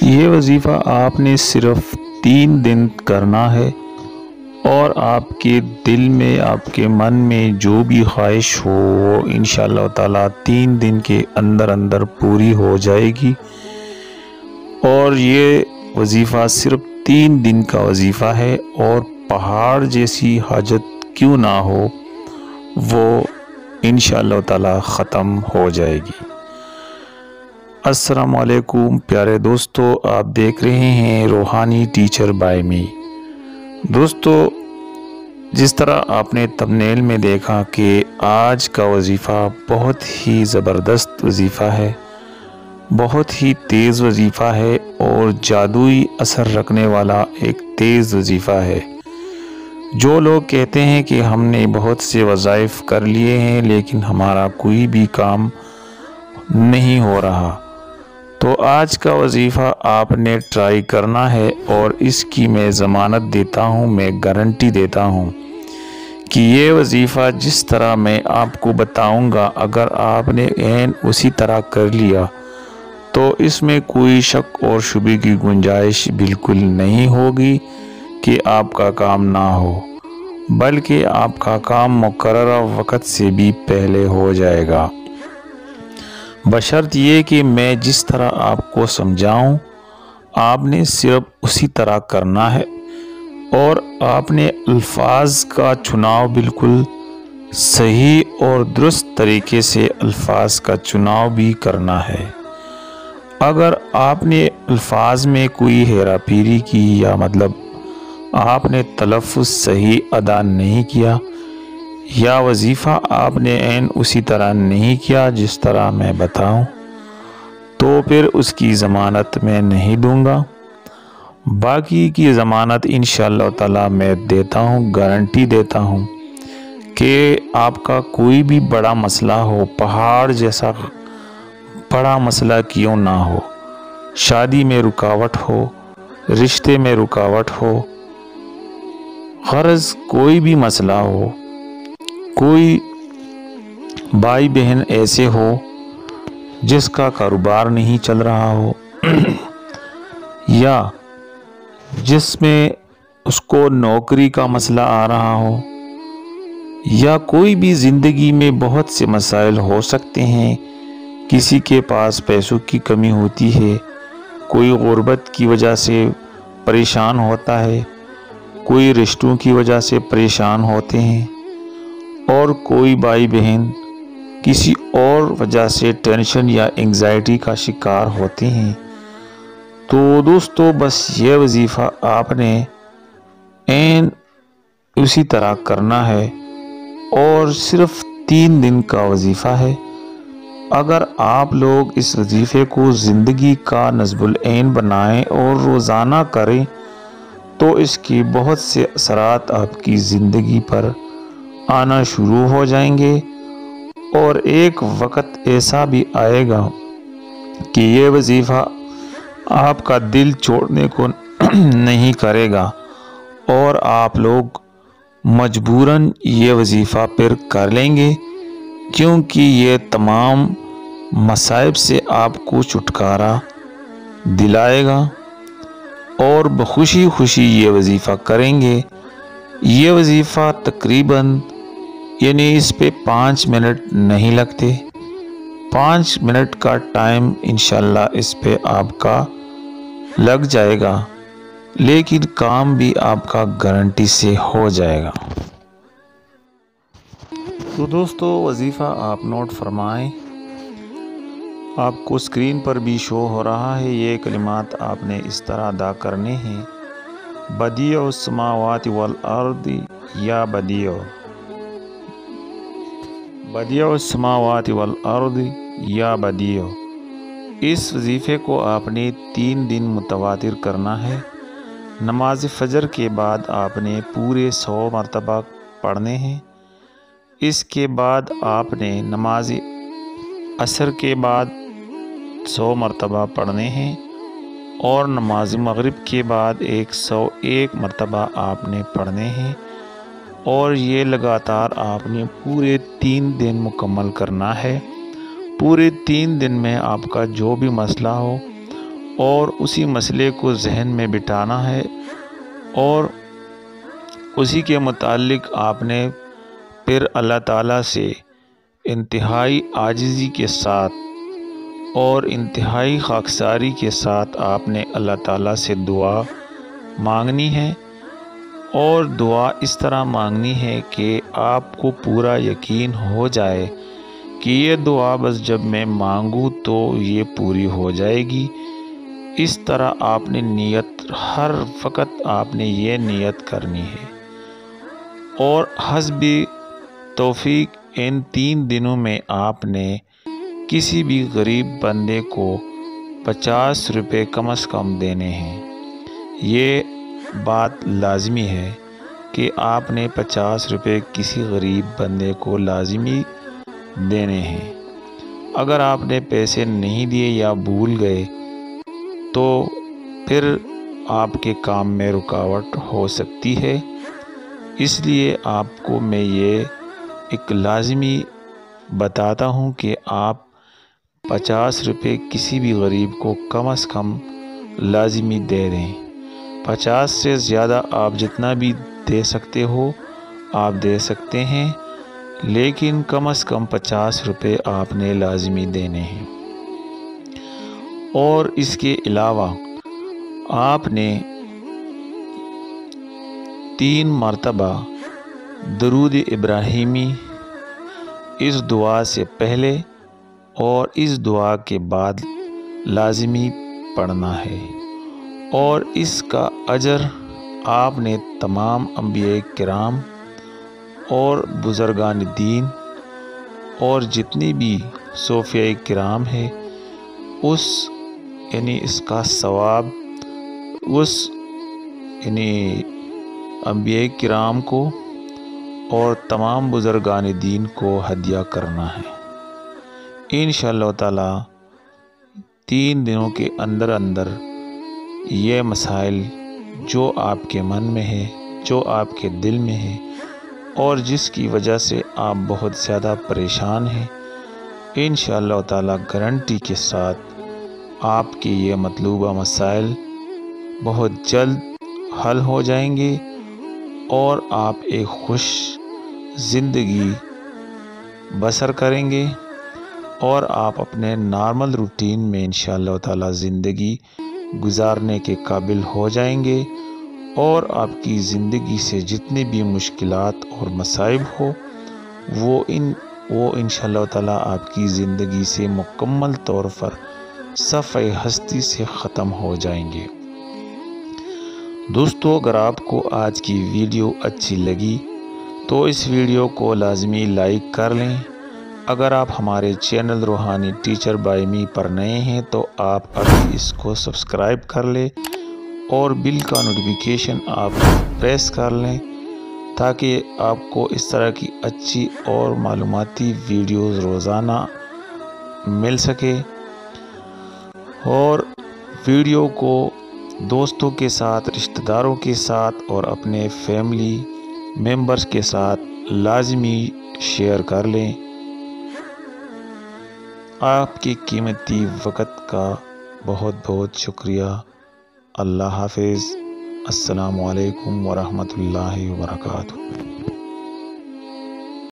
یہ وظیفہ آپ نے صرف 3 دن کرنا ہے اور آپ کے دل میں آپ کے من میں جو بھی خواہش ہو وہ انشاءاللہ تعالی 3 دن کے اندر اندر پوری ہو جائے گی۔ اور یہ وظیفہ صرف 3 دن کا وظیفہ ہے اور پہاڑ جیسی حاجت کیوں نہ ہو وہ انشاءاللہ تعالی ختم ہو جائے گی۔ السلام علیکم پیارے دوستو، آپ دیکھ رہے ہیں روحانی ٹیچر بائی می۔ دوستو، جس طرح آپ نے تمنیل میں دیکھا کہ آج کا وظیفہ بہت ہی زبردست وظیفہ ہے، بہت ہی تیز وظیفہ ہے اور جادوئی اثر رکھنے والا ایک تیز وظیفہ ہے۔ جو لوگ کہتے ہیں کہ ہم نے بہت سے وظائف کر لیے ہیں لیکن ہمارا کوئی بھی کام نہیں ہو رہا، تو آج کا وظیفہ آپ نے ٹرائی کرنا ہے اور اس کی میں ضمانت دیتا ہوں، میں گارنٹی دیتا ہوں کہ یہ وظیفہ جس طرح میں آپ کو بتاؤں گا اگر آپ نے عین اسی طرح کر لیا تو اس میں کوئی شک اور شبہ کی گنجائش بالکل نہیں ہوگی کہ آپ کا کام نہ ہو، بلکہ آپ کا کام مقررہ وقت سے بھی پہلے ہو جائے گا، بشرط یہ کہ میں جس طرح آپ کو سمجھاؤں آپ نے صرف اسی طرح کرنا ہے اور آپ نے الفاظ کا چناؤ بالکل صحیح اور درست طریقے سے الفاظ کا چناؤ بھی کرنا ہے۔ اگر آپ نے الفاظ میں کوئی ہیرا پھیری کی یا مطلب آپ نے تلفظ صحیح ادا نہیں کیا یا وظیفہ آپ نے عین اسی طرح نہیں کیا جس طرح میں بتاؤں تو پھر اس کی ضمانت میں نہیں دوں گا۔ باقی کی ضمانت انشاءاللہ تعالی میں دیتا ہوں، گارنٹی دیتا ہوں کہ آپ کا کوئی بھی بڑا مسئلہ ہو، پہاڑ جیسا بڑا مسئلہ کیوں نہ ہو، شادی میں رکاوٹ ہو، رشتے میں رکاوٹ ہو، غرض کوئی بھی مسئلہ ہو، کوئی بھائی بہن ایسے ہو جس کا کاروبار نہیں چل رہا ہو یا جس میں اس کو نوکری کا مسئلہ آ رہا ہو یا کوئی بھی زندگی میں بہت سے مسائل ہو سکتے ہیں، کسی کے پاس پیسوں کی کمی ہوتی ہے، کوئی غربت کی وجہ سے پریشان ہوتا ہے، کوئی رشتوں کی وجہ سے پریشان ہوتے ہیں اور کوئی بھائی بہن کسی اور وجہ سے ٹینشن یا انگزائٹی کا شکار ہوتے ہیں، تو دوستو بس یہ وظیفہ آپ نے عین اسی طرح کرنا ہے اور صرف 3 دن کا وظیفہ ہے۔ اگر آپ لوگ اس وظیفے کو زندگی کا نصب العین بنائیں اور روزانہ کریں تو اس کی بہت سے اثرات آپ کی زندگی پر آنا شروع ہو جائیں گے اور ایک وقت ایسا بھی آئے گا کہ یہ وظیفہ آپ کا دل چھوڑنے کو نہیں کرے گا اور آپ لوگ مجبوراً یہ وظیفہ پھر کر لیں گے، کیونکہ یہ تمام مصائب سے آپ کو چھٹکارا دلائے گا اور بخوشی خوشی یہ وظیفہ کریں گے۔ یہ وظیفہ تقریباً یعنی اس پہ 5 منٹ نہیں لگتے، 5 منٹ کا ٹائم انشاءاللہ اس پہ آپ کا لگ جائے گا، لیکن کام بھی آپ کا گارنٹی سے ہو جائے گا۔ تو دوستو وظیفہ آپ نوٹ فرمائیں، آپ کو اسکرین پر بھی شو ہو رہا ہے، یہ کلمات آپ نے اس طرح ادا کرنے ہیں: بدیع السماوات والارض یا بدیع السماوات والارض یا بدیع۔ اس وظیفے کو آپ نے 3 دن متواتر کرنا ہے۔ نماز فجر کے بعد آپ نے پورے 100 مرتبہ پڑھنے ہیں۔ اس کے بعد آپ نے نماز عصر کے بعد 100 مرتبہ پڑھنے ہیں اور نماز مغرب کے بعد 101 مرتبہ آپ نے پڑھنے ہیں، اور یہ لگاتار آپ نے پورے 3 دن مکمل کرنا ہے۔ پورے 3 دن میں آپ کا جو بھی مسئلہ ہو اور اسی مسئلے کو ذہن میں بٹھانا ہے اور اسی کے متعلق آپ نے پھر اللہ تعالیٰ سے انتہائی عاجزی کے ساتھ اور انتہائی خاکساری کے ساتھ آپ نے اللہ تعالیٰ سے دعا مانگنی ہے، اور دعا اس طرح مانگنی ہے کہ آپ کو پورا یقین ہو جائے کہ یہ دعا بس جب میں مانگوں تو یہ پوری ہو جائے گی۔ اس طرح آپ نے نیت، ہر وقت آپ نے یہ نیت کرنی ہے، اور حسب توفیق ان 3 دنوں میں آپ نے کسی بھی غریب بندے کو 50 روپے کم از کم دینے ہیں۔ یہ بات لازمی ہے کہ آپ نے 50 روپے کسی غریب بندے کو لازمی دینے ہیں۔ اگر آپ نے پیسے نہیں دیے یا بھول گئے تو پھر آپ کے کام میں رکاوٹ ہو سکتی ہے، اس لیے آپ کو میں یہ ایک لازمی بتاتا ہوں کہ آپ 50 روپے کسی بھی غریب کو کم از کم لازمی دے دیں۔ 50 سے زیادہ آپ جتنا بھی دے سکتے ہو آپ دے سکتے ہیں، لیکن کم از کم 50 روپے آپ نے لازمی دینے ہیں۔ اور اس کے علاوہ آپ نے 3 مرتبہ درود ابراہیمی اس دعا سے پہلے اور اس دعا کے بعد لازمی پڑھنا ہے، اور اس کا اجر آپ نے تمام انبیاء کرام اور بزرگان دین اور جتنی بھی صوفیاء کرام ہیں اس کا ثواب انبیاء کرام کو اور تمام بزرگان دین کو ہدیہ کرنا ہے۔ انشاءاللہ تعالی 3 دنوں کے اندر اندر یہ مسائل جو آپ کے من میں ہے، جو آپ کے دل میں ہے اور جس کی وجہ سے آپ بہت زیادہ پریشان ہیں، انشاءاللہ تعالی گارنٹی کے ساتھ آپ کے یہ مطلوبہ مسائل بہت جلد حل ہو جائیں گے، اور آپ ایک خوش زندگی بسر کریں گے، اور آپ اپنے نارمل روٹین میں انشاءاللہ تعالی زندگی گزارنے کے قابل ہو جائیں گے، اور آپ کی زندگی سے جتنے بھی مشکلات اور مصائب ہو وہ انشاءاللہ تعالی آپ کی زندگی سے مکمل طور پر صفحہ ہستی سے ختم ہو جائیں گے۔ دوستو، اگر آپ کو آج کی ویڈیو اچھی لگی تو اس ویڈیو کو لازمی لائک کر لیں۔ اگر آپ ہمارے چینل روحانی ٹیچر بائی می پر نئے ہیں تو آپ ابھی اس کو سبسکرائب کر لیں اور بل کا نوٹیفیکیشن آپ پریس کر لیں تاکہ آپ کو اس طرح کی اچھی اور معلوماتی ویڈیوز روزانہ مل سکے، اور ویڈیو کو دوستوں کے ساتھ، رشتہ داروں کے ساتھ اور اپنے فیملی ممبرز کے ساتھ لازمی شیئر کر لیں۔ آپ کے قیمتی وقت کا بہت بہت شکریہ۔ اللہ حافظ۔ السلام علیکم ورحمۃ اللہ وبرکاتہ۔